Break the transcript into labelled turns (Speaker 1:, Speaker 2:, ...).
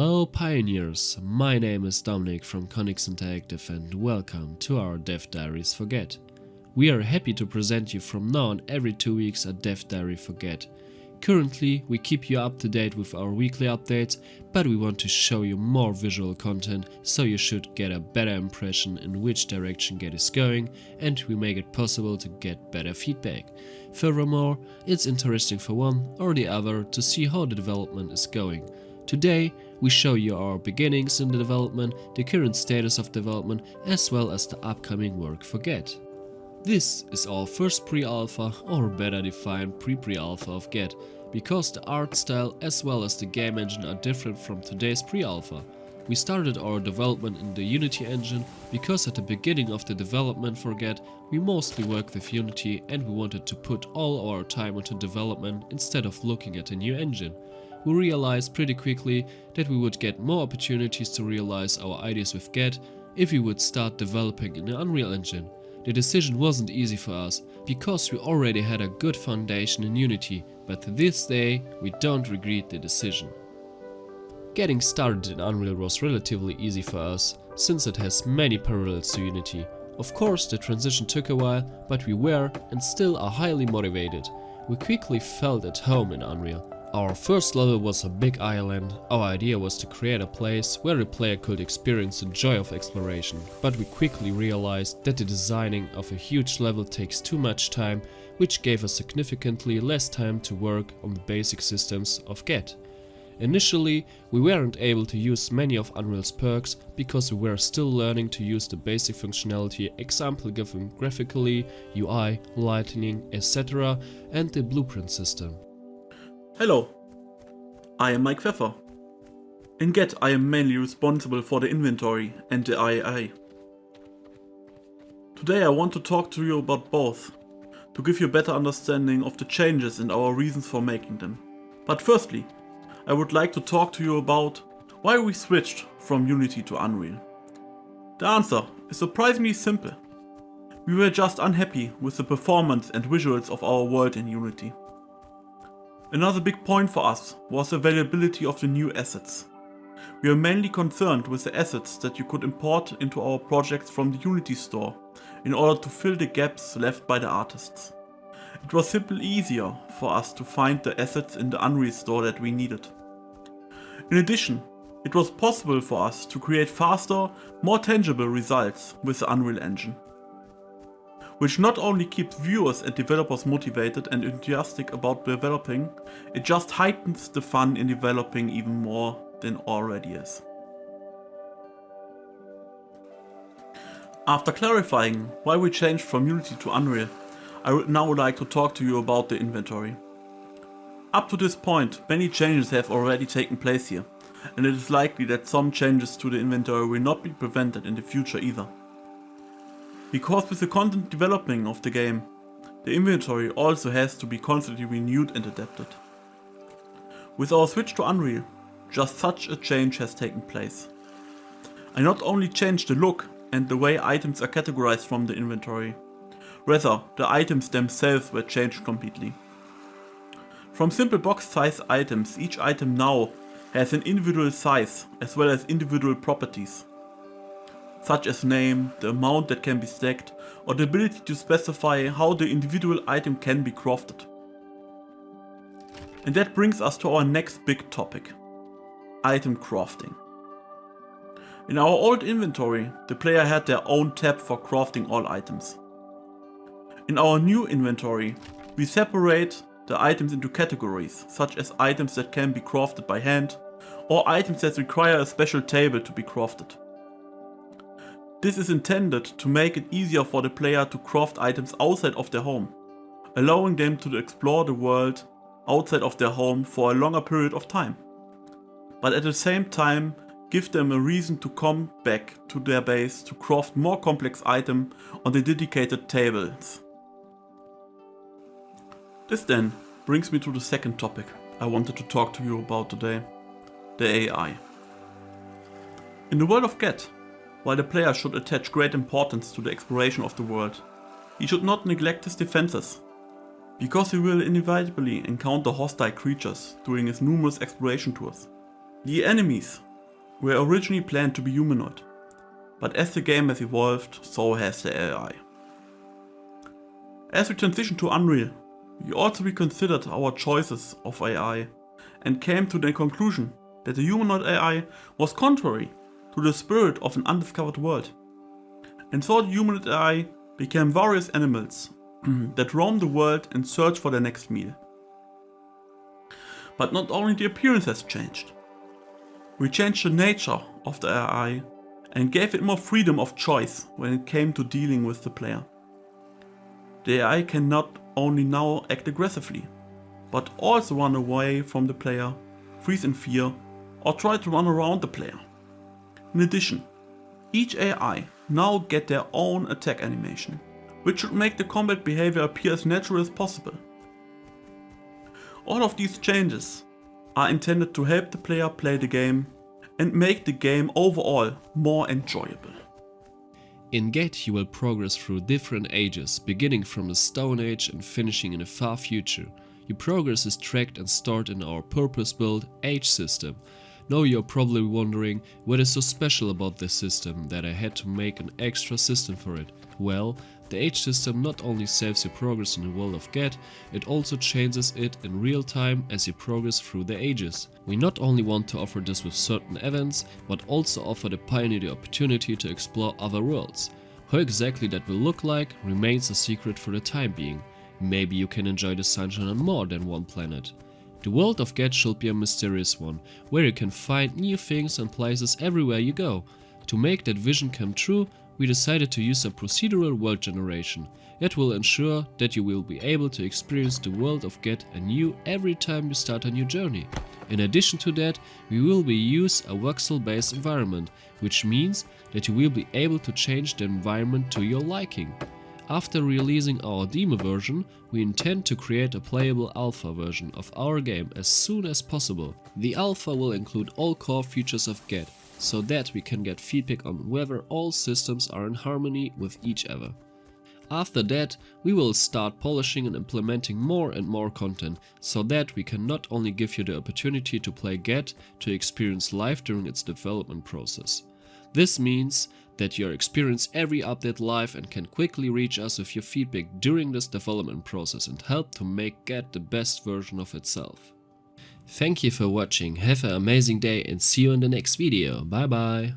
Speaker 1: Hello pioneers, my name is Dominic from Conix Interactive and welcome to our Dev Diaries for G.E.T. We are happy to present you from now on every 2 weeks a Dev Diary for G.E.T. Currently we keep you up to date with our weekly updates, but we want to show you more visual content so you should get a better impression in which direction G.E.T is going, and we make it possible to get better feedback. Furthermore, it's interesting for one or the other to see how the development is going. Today, we show you our beginnings in the development, the current status of development, as well as the upcoming work for G.E.T. This is our first pre-alpha, or better defined pre-alpha of G.E.T, because the art style as well as the game engine are different from today's pre-alpha. We started our development in the Unity engine because at the beginning of the development for G.E.T, we mostly worked with Unity and we wanted to put all our time into development instead of looking at a new engine. We realized pretty quickly that we would get more opportunities to realize our ideas with G.E.T if we would start developing in the Unreal Engine. The decision wasn't easy for us, because we already had a good foundation in Unity, but to this day we don't regret the decision. Getting started in Unreal was relatively easy for us, since it has many parallels to Unity. Of course the transition took a while, but we were and still are highly motivated. We quickly felt at home in Unreal. Our first level was a big island. Our idea was to create a place where the player could experience the joy of exploration, but we quickly realized that the designing of a huge level takes too much time, which gave us significantly less time to work on the basic systems of G.E.T. Initially, we weren't able to use many of Unreal's perks because we were still learning to use the basic functionality, example given graphically, UI, lighting, etc. and the blueprint system.
Speaker 2: Hello, I am Mike Pfeffer. In G.E.T I am mainly responsible for the inventory and the AI. Today I want to talk to you about both, to give you a better understanding of the changes and our reasons for making them. But firstly, I would like to talk to you about why we switched from Unity to Unreal. The answer is surprisingly simple. We were just unhappy with the performance and visuals of our world in Unity. Another big point for us was the availability of the new assets. We are mainly concerned with the assets that you could import into our projects from the Unity store in order to fill the gaps left by the artists. It was simply easier for us to find the assets in the Unreal store that we needed. In addition, it was possible for us to create faster, more tangible results with the Unreal Engine, which not only keeps viewers and developers motivated and enthusiastic about developing, it just heightens the fun in developing even more than already is. After clarifying why we changed from Unity to Unreal, I would now like to talk to you about the inventory. Up to this point, many changes have already taken place here, and it is likely that some changes to the inventory will not be prevented in the future either. Because with the content developing of the game, the inventory also has to be constantly renewed and adapted. With our switch to Unreal, just such a change has taken place. I not only changed the look and the way items are categorized from the inventory, rather the items themselves were changed completely. From simple box size items, each item now has an individual size as well as individual properties, such as name, the amount that can be stacked, or the ability to specify how the individual item can be crafted. And that brings us to our next big topic, item crafting. In our old inventory, the player had their own tab for crafting all items. In our new inventory, we separate the items into categories, such as items that can be crafted by hand, or items that require a special table to be crafted. This is intended to make it easier for the player to craft items outside of their home, allowing them to explore the world outside of their home for a longer period of time, but at the same time give them a reason to come back to their base to craft more complex items on the dedicated tables. This then brings me to the second topic I wanted to talk to you about today, the AI. In the world of G.E.T, while the player should attach great importance to the exploration of the world, he should not neglect his defenses, because he will inevitably encounter hostile creatures during his numerous exploration tours. The enemies were originally planned to be humanoid, but as the game has evolved, so has the AI. As we transitioned to Unreal, we also reconsidered our choices of AI and came to the conclusion that the humanoid AI was contrary to the spirit of an undiscovered world. And so the humanoid AI became various animals that roam the world in search for their next meal. But not only the appearance has changed. We changed the nature of the AI and gave it more freedom of choice when it came to dealing with the player. The AI can not only now act aggressively, but also run away from the player, freeze in fear, or try to run around the player. In addition, each AI now get their own attack animation, which should make the combat behavior appear as natural as possible. All of these changes are intended to help the player play the game and make the game overall more enjoyable.
Speaker 1: In G.E.T, you will progress through different ages, beginning from the Stone Age and finishing in the far future. Your progress is tracked and stored in our purpose-built age system. Now you're probably wondering what is so special about this system that I had to make an extra system for it. Well, the age system not only saves your progress in the world of G.E.T, it also changes it in real time as you progress through the ages. We not only want to offer this with certain events, but also offer the pioneer the opportunity to explore other worlds. How exactly that will look like remains a secret for the time being. Maybe you can enjoy the sunshine on more than one planet. The world of G.E.T should be a mysterious one, where you can find new things and places everywhere you go. To make that vision come true, we decided to use a procedural world generation. It will ensure that you will be able to experience the world of G.E.T anew every time you start a new journey. In addition to that, we will use a voxel-based environment, which means that you will be able to change the environment to your liking. After releasing our demo version, we intend to create a playable alpha version of our game as soon as possible. The alpha will include all core features of G.E.T, so that we can get feedback on whether all systems are in harmony with each other. After that, we will start polishing and implementing more and more content, so that we can not only give you the opportunity to play G.E.T to experience live during its development process. This means that you experience every update live and can quickly reach us with your feedback during this development process and help to make G.E.T the best version of itself. Thank you for watching, have an amazing day and see you in the next video, bye bye!